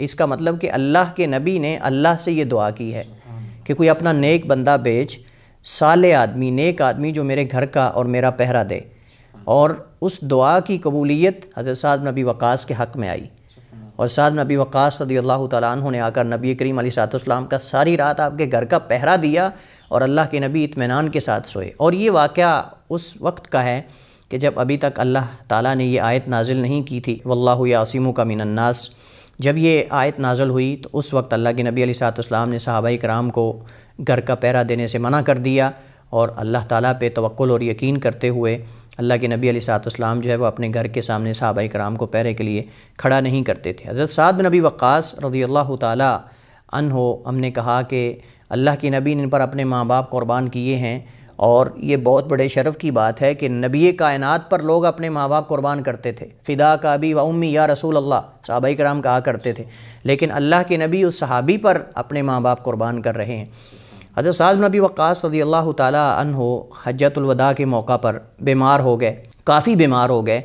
اس کا مطلب کہ اللہ کے نبی نے اللہ سے یہ دعا کی ہے کہ کوئی اپنا نیک بندہ بھیج، صالح آدمی، نیک آدمی جو میرے گھر کا اور میرا پہرا دے۔ اور اس دعا کی قبولیت حضرت سعد بن ابی وقاص کے حق میں آئی، اور سعد بن ابی وقاص رضی اللہ تعالیٰ عنہ نے آ کر نبی کریم علیہ الصلوۃ والسلام کا ساری رات آپ کے گھر کا پہرا دیا، اور اللہ کے نبی اطمینان کے ساتھ سوئے۔ اور یہ واقعہ اس وقت کا ہے کہ جب ابھی تک اللہ تعالیٰ نے یہ آیت نازل نہیں کی تھی، واللہ یعصمک من الناس۔ جب یہ آیت نازل ہوئی تو اس وقت اللہ کے نبی علیہ الصلوۃ والسلام نے صحابہ کرام کو گھر کا پہرا دینے سے منع کر دیا، اور اللہ تعالیٰ پہ توکل اور یقین کرتے ہوئے اللہ کے نبی علیہ الصلوۃ والسلام جو ہے وہ اپنے گھر کے سامنے صحابہ کرام کو پہرے کے لیے کھڑا نہیں کرتے تھے۔ حضرت سعد بن ابی وقاص رضی اللہ تعالیٰ عنہ، ہم نے کہا کہ اللہ کے نبی نے ان پر اپنے ماں باپ قربان کیے ہیں، اور یہ بہت بڑے شرف کی بات ہے کہ نبی کائنات پر لوگ اپنے ماں باپ قربان کرتے تھے۔ فدا کا ابی و امی یا رسول اللہ، صحابہ کرام کہا کرتے تھے، لیکن اللہ کے نبی اس صحابی پر اپنے ماں باپ قربان کر رہے ہیں۔ حضرت سعد بن ابی وقاص رضی اللہ تعالیٰ عنہ حجۃ الوداع کے موقع پر بیمار ہو گئے، کافی بیمار ہو گئے۔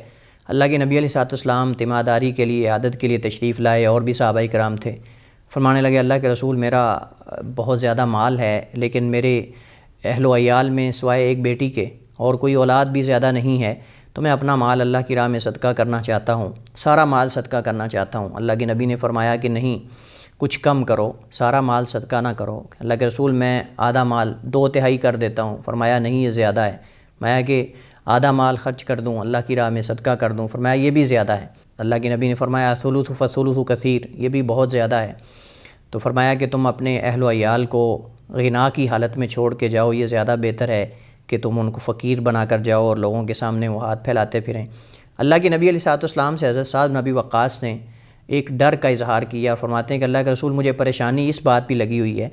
اللہ کے نبی علیہ الصلوۃ والسلام تیمارداری کے لیے، عیادت کے لیے تشریف لائے، اور بھی صحابہ کرام تھے۔ فرمانے لگے اللہ کے رسول میرا بہت زیادہ مال ہے، لیکن میرے اہل و عیال میں سوائے ایک بیٹی کے اور کوئی اولاد بھی زیادہ نہیں ہے، تو میں اپنا مال اللہ کی راہ میں صدقہ کرنا چاہتا ہوں، سارا مال صدقہ کرنا چاہتا ہوں۔ اللہ کے نبی نے فرمایا کہ نہیں، کچھ کم کرو، سارا مال صدقہ نہ کرو۔ اللہ کے رسول میں آدھا مال 2/3 کر دیتا ہوں۔ فرمایا نہیں، یہ زیادہ ہے۔ میں کہ آدھا مال خرچ کر دوں، اللہ کی راہ میں صدقہ کر دوں۔ فرمایا یہ بھی زیادہ ہے۔ اللہ کے نبی نے فرمایا ثلث فثلث کثیر، یہ بھی بہت زیادہ ہے۔ تو فرمایا کہ تم اپنے اہل و عیال کو غنا کی حالت میں چھوڑ کے جاؤ، یہ زیادہ بہتر ہے کہ تم ان کو فقیر بنا کر جاؤ اور لوگوں کے سامنے وہ ہاتھ پھیلاتے پھریں۔ اللہ کے نبی علیہ الصلوۃ والسلام سے حضرت سعد بن ابی وقاص نے ایک ڈر کا اظہار کیا، فرماتے ہیں کہ اللہ کے رسول مجھے پریشانی اس بات بھی لگی ہوئی ہے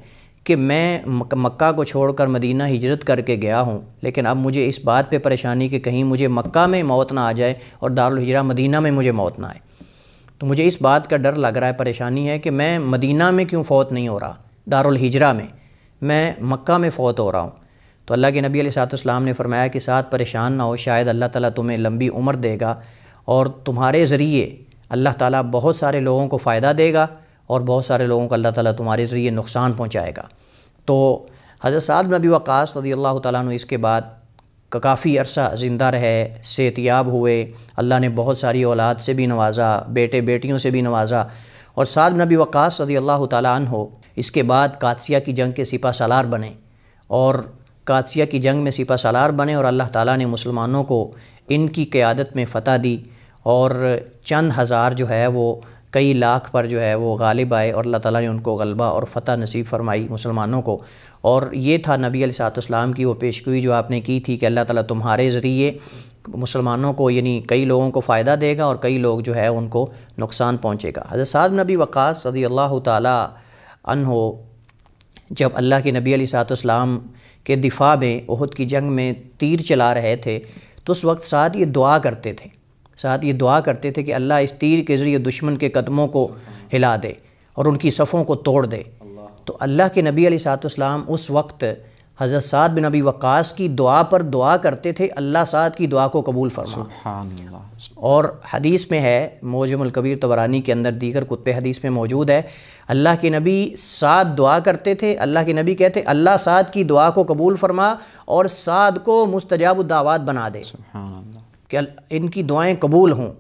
کہ میں مکہ کو چھوڑ کر مدینہ ہجرت کر کے گیا ہوں، لیکن اب مجھے اس بات پہ پریشانی کہ کہیں مجھے مکہ میں موت نہ آ جائے اور دارالہجرہ مدینہ میں مجھے موت نہ آئے۔ تو مجھے اس بات کا ڈر لگ رہا ہے، پریشانی ہے کہ میں مدینہ میں کیوں فوت نہیں ہو رہا، دارالہجرہ میں مکہ میں فوت ہو رہا ہوں۔ تو اللہ کے نبی علیہ الصلوۃ والسلام نے فرمایا کہ ساتھ پریشان نہ ہو، شاید اللہ تعالیٰ تمہیں لمبی عمر دے گا، اور تمہارے ذریعے اللہ تعالیٰ بہت سارے لوگوں کو فائدہ دے گا، اور بہت سارے لوگوں کو اللہ تعالیٰ تمہارے ذریعے نقصان پہنچائے گا۔ تو حضرت سعد بن ابی وقاص رضی اللہ تعالیٰ عنہ اس کے بعد کافی عرصہ زندہ رہے، صحت یاب ہوئے، اللہ نے بہت ساری اولاد سے بھی نوازا، بیٹے بیٹیوں سے بھی نوازا۔ اور سعد بن ابی وقاص رضی اللہ تعالیٰ عنہ اس کے بعد قادسیہ کی جنگ کے سپہ سالار بنے، اور قادسیہ کی جنگ میں سپہ سالار بنے، اور اللہ تعالیٰ نے مسلمانوں کو ان کی قیادت میں فتح دی، اور چند ہزار جو ہے وہ کئی لاکھ پر جو ہے وہ غالب آئے، اور اللہ تعالیٰ نے ان کو غلبہ اور فتح نصیب فرمائی مسلمانوں کو۔ اور یہ تھا نبی علیہ الصلوۃ والسلام کی وہ پیشگوئی جو آپ نے کی تھی کہ اللہ تعالیٰ تمہارے ذریعے مسلمانوں کو، یعنی کئی لوگوں کو فائدہ دے گا اور کئی لوگ جو ہے ان کو نقصان پہنچے گا۔ حضرت سعد بن ابی وقاص رضی اللہ تعالیٰ عنہ جب اللہ کے نبی علیہ الصلوۃ والسلام کے دفاع میں احد کی جنگ میں تیر چلا رہے تھے، تو اس وقت سعد یہ دعا کرتے تھے کہ اللہ اس تیر کے ذریعے دشمن کے قدموں کو ہلا دے اور ان کی صفوں کو توڑ دے۔ تو اللہ کے نبی علیہ الصلوۃ والسلام اس وقت حضرت سعد بن ابی وقاص کی دعا پر دعا کرتے تھے، اللہ سعد کی دعا کو قبول فرما۔ سبحان اللہ۔ اور حدیث میں ہے، معجم الکبیر طبرانی کے اندر دیگر کتب حدیث میں موجود ہے، اللہ کے نبی سعد دعا کرتے تھے، اللہ کے نبی کہتے اللہ سعد کی دعا کو قبول فرما اور سعد کو مستجاب الدعوات بنا دے، سبحان اللہ، کہ ان کی دعائیں قبول ہوں۔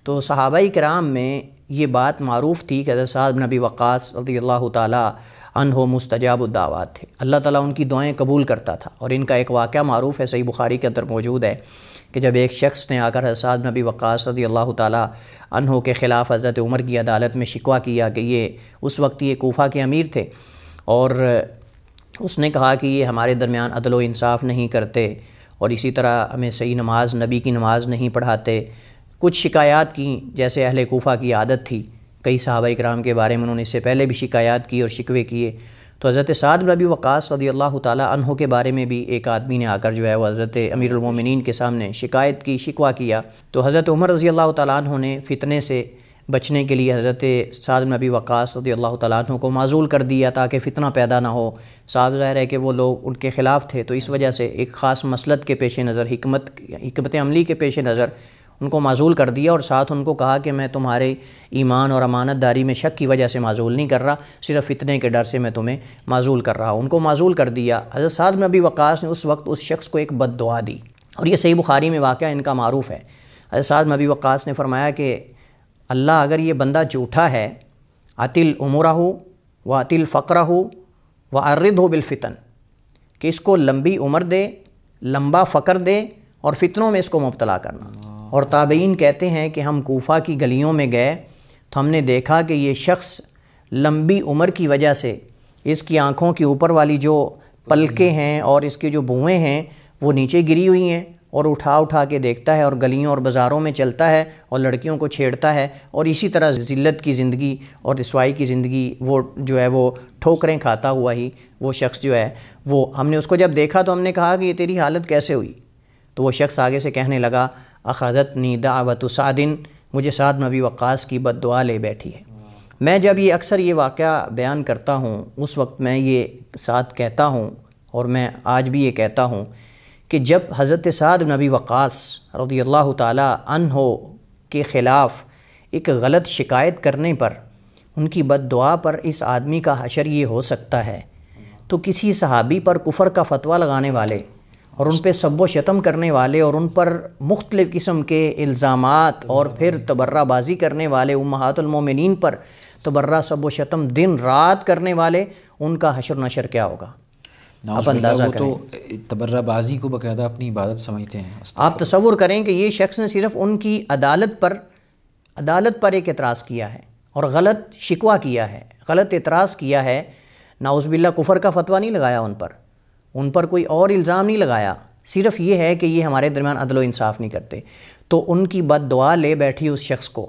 تو صحابہ کرام میں یہ بات معروف تھی کہ حضرت سعد بن ابی وقاص رضی اللہ تعالیٰ عنہ مستجاب الدعوات تھے، اللہ تعالیٰ ان کی دعائیں قبول کرتا تھا۔ اور ان کا ایک واقعہ معروف ہے، صحیح بخاری کے اندر موجود ہے، کہ جب ایک شخص نے آ کر حضرت سعد بن ابی وقاص رضی اللہ تعالیٰ عنہ کے خلاف حضرت عمر کی عدالت میں شکوہ کیا کہ اس وقت یہ کوفہ کے امیر تھے، اور اس نے کہا کہ یہ ہمارے درمیان عدل و انصاف نہیں کرتے، اور اسی طرح ہمیں صحیح نماز، نبی کی نماز نہیں پڑھاتے۔ کچھ شکایات کیں، جیسے اہل کوفہ کی عادت تھی، کئی صحابہ کرام کے بارے میں انہوں نے اس سے پہلے بھی شکایات کی اور شکوے کیے۔ تو حضرت سعد بن ابی وقاص رضی اللہ تعالیٰ عنہ کے بارے میں بھی ایک آدمی نے آ کر جو ہے وہ حضرت امیر المومنین کے سامنے شکایت کی، شکوہ کیا۔ تو حضرت عمر رضی اللہ تعالیٰ عنہ نے فتنے سے بچنے کے لیے حضرت سعد بن ابی وقاص رضی اللہ تعالیٰ عنہ کو معزول کر دیا تاکہ فتنہ پیدا نہ ہو۔ صاف ظاہر ہے کہ وہ لوگ ان کے خلاف تھے، تو اس وجہ سے ایک خاص مصلحت کے پیش نظر، حکمت عملی کے پیش نظر ان کو معزول کر دیا، اور ساتھ ان کو کہا کہ میں تمہارے ایمان اور امانت داری میں شک کی وجہ سے معزول نہیں کر رہا، صرف فتنے کے ڈر سے میں تمہیں معزول کر رہا ہوں۔ ان کو معزول کر دیا۔ حضرت سعد بن ابی وقاص نے اس وقت اس شخص کو ایک بد دعا دی، اور یہ صحیح بخاری میں واقعہ ان کا معروف ہے۔ حضرت سعد بن ابی وقاص نے فرمایا کہ اللہ اگر یہ بندہ جھوٹا ہے، عطل عمرہ و عطل فقرہ و عرضہ بالفتن، کہ اس کو لمبی عمر دے، لمبا فقر دے، اور فتنوں میں اس کو مبتلا کرنا۔ اور تابعین کہتے ہیں کہ ہم کوفہ کی گلیوں میں گئے تو ہم نے دیکھا کہ یہ شخص لمبی عمر کی وجہ سے اس کی آنکھوں کے اوپر والی جو پلکیں ہیں اور اس کے جو بوئیں ہیں وہ نیچے گری ہوئی ہیں، اور اٹھا اٹھا کے دیکھتا ہے اور گلیوں اور بازاروں میں چلتا ہے اور لڑکیوں کو چھیڑتا ہے، اور اسی طرح ذلت کی زندگی اور رسوائی کی زندگی وہ جو ہے وہ ٹھوکریں کھاتا ہوا ہی وہ شخص جو ہے وہ، ہم نے اس کو جب دیکھا تو ہم نے کہا کہ یہ تیری حالت کیسے ہوئی؟ تو وہ شخص آگے سے کہنے لگا اخذتنی دعوت سعد، مجھے سعد بن ابی وقاص کی بد دعا لے بیٹھی ہے۔ میں جب یہ اکثر یہ واقعہ بیان کرتا ہوں اس وقت میں یہ ساتھ کہتا ہوں، اور میں آج بھی یہ کہتا ہوں کہ جب حضرت سعد بن ابی وقاص رضی اللہ تعالی عنہ کے خلاف ایک غلط شکایت کرنے پر، ان کی بد دعا پر اس آدمی کا حشر یہ ہو سکتا ہے، تو کسی صحابی پر کفر کا فتویٰ لگانے والے اور ان پہ سب و شتم کرنے والے اور ان پر مختلف قسم کے الزامات اور پھر تبرہ بازی کرنے والے، امہات المومنین پر تبرہ سب و شتم دن رات کرنے والے، ان کا حشر نشر کیا ہوگا؟ آپ اندازہ کریں۔ وہ تو تبرہ بازی کو باقاعدہ اپنی عبادت سمجھتے ہیں۔ آپ تصور کریں کہ یہ شخص نے صرف ان کی عدالت پر ایک اعتراض کیا ہے اور غلط شکوہ کیا ہے، غلط اعتراض کیا ہے، نعوذ باللہ کفر کا فتویٰ نہیں لگایا ان پر کوئی اور الزام نہیں لگایا، صرف یہ ہے کہ یہ ہمارے درمیان عدل و انصاف نہیں کرتے، تو ان کی بد دعا لے بیٹھی اس شخص کو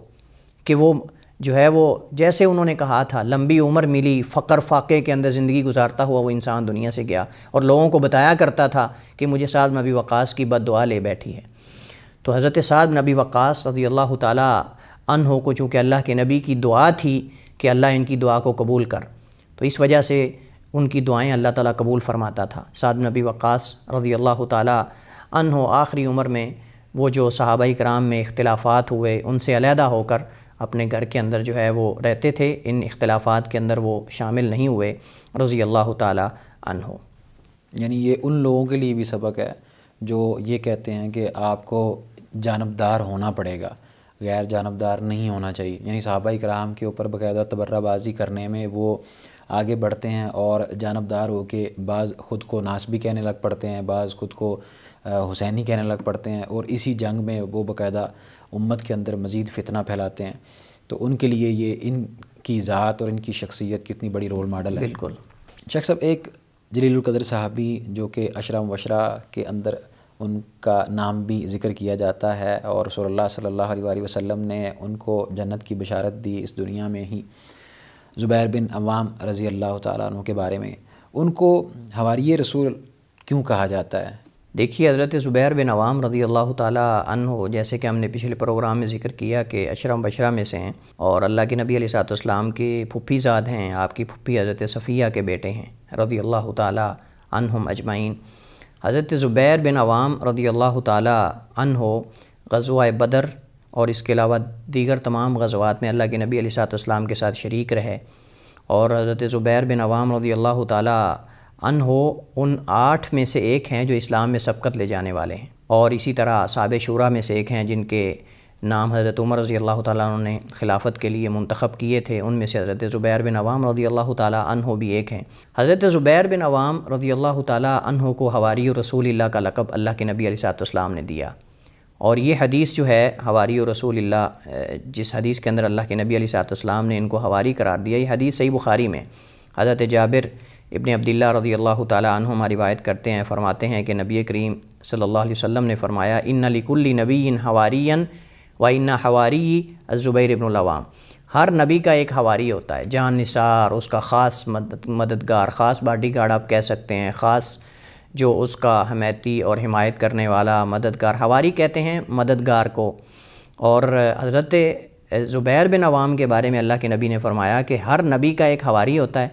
کہ وہ جو ہے وہ جیسے انہوں نے کہا تھا لمبی عمر ملی، فقر فاقے کے اندر زندگی گزارتا ہوا وہ انسان دنیا سے گیا، اور لوگوں کو بتایا کرتا تھا کہ مجھے سعد بن ابی وقاص کی بد دعا لے بیٹھی ہے۔ تو حضرت سعد بن ابی وقاص رضی اللہ تعالی عنہ کو چونکہ اللہ کے نبی کی دعا تھی کہ اللہ ان کی دعا کو قبول کر، تو اس وجہ سے ان کی دعائیں اللہ تعالیٰ قبول فرماتا تھا۔ سعد بن ابی وقاص رضی اللہ تعالی عنہ آخری عمر میں وہ جو صحابہ کرام میں اختلافات ہوئے ان سے علیحدہ ہو کر اپنے گھر کے اندر جو ہے وہ رہتے تھے، ان اختلافات کے اندر وہ شامل نہیں ہوئے رضی اللہ تعالی عنہ۔ یعنی یہ ان لوگوں کے لیے بھی سبق ہے جو یہ کہتے ہیں کہ آپ کو جانبدار ہونا پڑے گا، غیر جانبدار نہیں ہونا چاہیے۔ یعنی صحابہ کرام کے اوپر باقاعدہ تبرہ بازی کرنے میں وہ آگے بڑھتے ہیں اور جانبدار ہو کے بعض خود کو ناسبی کہنے لگ پڑتے ہیں، بعض خود کو حسینی کہنے لگ پڑتے ہیں، اور اسی جنگ میں وہ باقاعدہ امت کے اندر مزید فتنہ پھیلاتے ہیں۔ تو ان کے لیے یہ ان کی ذات اور ان کی شخصیت کتنی بڑی رول ماڈل ہے۔ بالکل۔ شیخ صاحب، ایک جلیل القدر صحابی جو کہ عشرہ مبشرہ کے اندر ان کا نام بھی ذکر کیا جاتا ہے، اور رسول اللہ صلی اللہ علیہ وآلہ وسلم نے ان کو جنت کی بشارت دی اس دنیا میں ہی، زبیر بن عوام رضی اللہ تعالیٰ عنہ کے بارے میں، ان کو حواریِ رسول کیوں کہا جاتا ہے؟ دیکھیے حضرت زبیر بن عوام رضی اللہ تعالیٰ عنہ، جیسے کہ ہم نے پچھلے پروگرام میں ذکر کیا کہ عشرہ مبشرہ میں سے ہیں، اور اللہ کے نبی علیہ الصلوۃ والسلام کے پھپھی زاد ہیں، آپ کی پھپھی حضرت صفیہ کے بیٹے ہیں رضی اللہ تعالیٰ عنہم اجمعین۔ حضرت زبیر بن عوام رضی اللہ تعالیٰ عنہ غزوہ بدر اور اس کے علاوہ دیگر تمام غزوات میں اللہ کے نبی علیہ الصلوۃ والسلام کے ساتھ شریک رہے، اور حضرت زبیر بن عوام رضی اللہ تعالیٰ عنہ ان 8 میں سے ایک ہیں جو اسلام میں سبقت لے جانے والے ہیں، اور اسی طرح اصحاب شورا میں سے ایک ہیں جن کے نام حضرت عمر رضی اللہ تعالیٰ عنہ نے خلافت کے لیے منتخب کیے تھے، ان میں سے حضرت زبیر بن عوام رضی اللہ تعالیٰ عنہ بھی ایک ہیں۔ حضرت زبیر بن عوام رضی اللہ تعالیٰ عنہ کو حواری رسول اللہ کا لقب اللہ کے نبی علیہ الصلوۃ والسلام نے دیا، اور یہ حدیث جو ہے حواری رسول اللہ، جس حدیث کے اندر اللہ کے نبی علیہ الصلوۃ والسلام نے ان کو حواری قرار دیا، یہ حدیث صحیح بخاری میں حضرت جابر ابن عبداللہ رضی اللہ تعالیٰ عنہما روایت کرتے ہیں، فرماتے ہیں کہ نبی کریم صلی اللہ علیہ وسلم نے فرمایا ان لکل نبی حواریًا و ان حواری الزبیر بن العوام، ہر نبی کا ایک حواری ہوتا ہے، جان نثار، اس کا خاص مددگار، خاص باڈی گارڈ آپ کہہ سکتے ہیں، خاص جو اس کا حمایتی اور حمایت کرنے والا مددگار، حواری کہتے ہیں مددگار کو۔ اور حضرت زبیر بن عوام کے بارے میں اللہ کے نبی نے فرمایا کہ ہر نبی کا ایک حواری ہوتا ہے،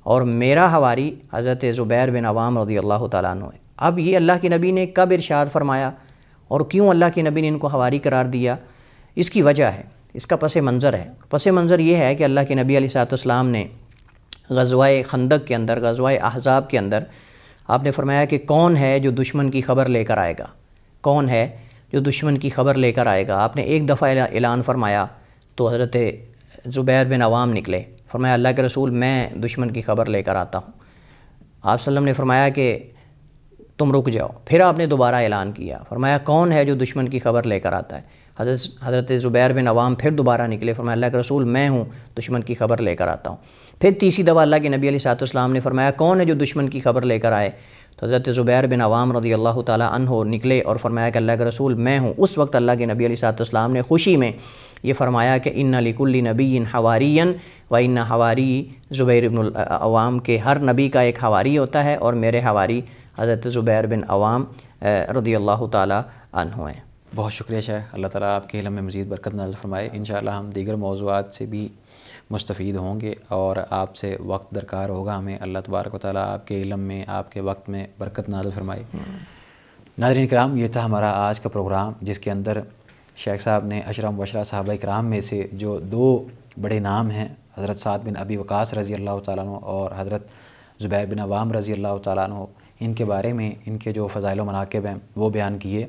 اور میرا حواری حضرت زبیر بن عوام رضی اللہ تعالیٰ عنہ ہے۔ اب یہ اللہ کے نبی نے کب ارشاد فرمایا اور کیوں اللہ کے نبی نے ان کو حواری قرار دیا؟ اس کی وجہ ہے، اس کا پس منظر ہے۔ پس منظر یہ ہے کہ اللہ کے نبی علیہ السلام نے غزوہ خندق کے اندر، غزوہ احزاب کے اندر آپ نے فرمایا کہ کون ہے جو دشمن کی خبر لے کر آئے گا، کون ہے جو دشمن کی خبر لے کر آئے گا۔ آپ نے ایک دفعہ اعلان فرمایا تو حضرت زبیر بن عوام نکلے، فرمایا اللہ کے رسول میں دشمن کی خبر لے کر آتا ہوں۔ آپ صلی اللہ علیہ وسلم نے فرمایا کہ تم رک جاؤ، پھر آپ نے دوبارہ اعلان کیا، فرمایا کون ہے جو دشمن کی خبر لے کر آتا ہے؟ حضرت زبیر بن عوام پھر دوبارہ نکلے، فرمایا اللہ کے رسول میں ہوں، دشمن کی خبر لے کر آتا ہوں۔ پھر تیسری دفعہ اللہ کے نبی علیہ السلام نے فرمایا کون ہے جو دشمن کی خبر لے کر آئے؟ تو حضرت زبیر بن عوام رضی اللہ تعالیٰ عنہ نکلے اور فرمایا کہ اللہ کے رسول میں ہوں۔ اس وقت اللہ کے نبی علیہ السلام نے خوشی میں یہ فرمایا کہ ان لکل نبی حواریًا و ان حواری زبیر بن العوام، کے ہر نبی کا ایک حواری ہوتا ہے اور میرے حواری حضرت زبیر بن عوام رضی اللہ تعالیٰ عنہ ہیں۔ بہت شکریہ شیخ، اللہ تعالیٰ آپ کے علم میں مزید برکت نازل فرمائے۔ انشاءاللہ ہم دیگر موضوعات سے بھی مستفید ہوں گے اور آپ سے وقت درکار ہوگا ہمیں۔ اللہ تبارک و تعالیٰ آپ کے علم میں، آپ کے وقت میں برکت نازل فرمائے۔ ناظرین کرام، یہ تھا ہمارا آج کا پروگرام، جس کے اندر شیخ صاحب نے عشرہ مبشرہ صحابہ کرام میں سے جو دو بڑے نام ہیں، حضرت سعد بن ابی وقاص رضی اللہ تعالیٰ عنہ اور حضرت زبیر بن عوام رضی اللہ تعالیٰ عنہ، ان کے بارے میں، ان کے جو فضائل و مناقب ہیں وہ بیان کیے۔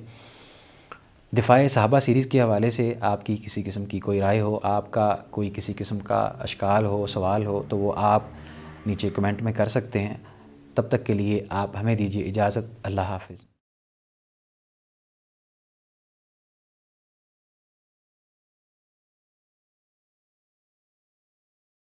دفاع صحابہ سیریز کے حوالے سے آپ کی کسی قسم کی کوئی رائے ہو، آپ کا کوئی کسی قسم کا اشکال ہو، سوال ہو، تو وہ آپ نیچے کمنٹ میں کر سکتے ہیں۔ تب تک کے لیے آپ ہمیں دیجیے اجازت۔ اللہ حافظ۔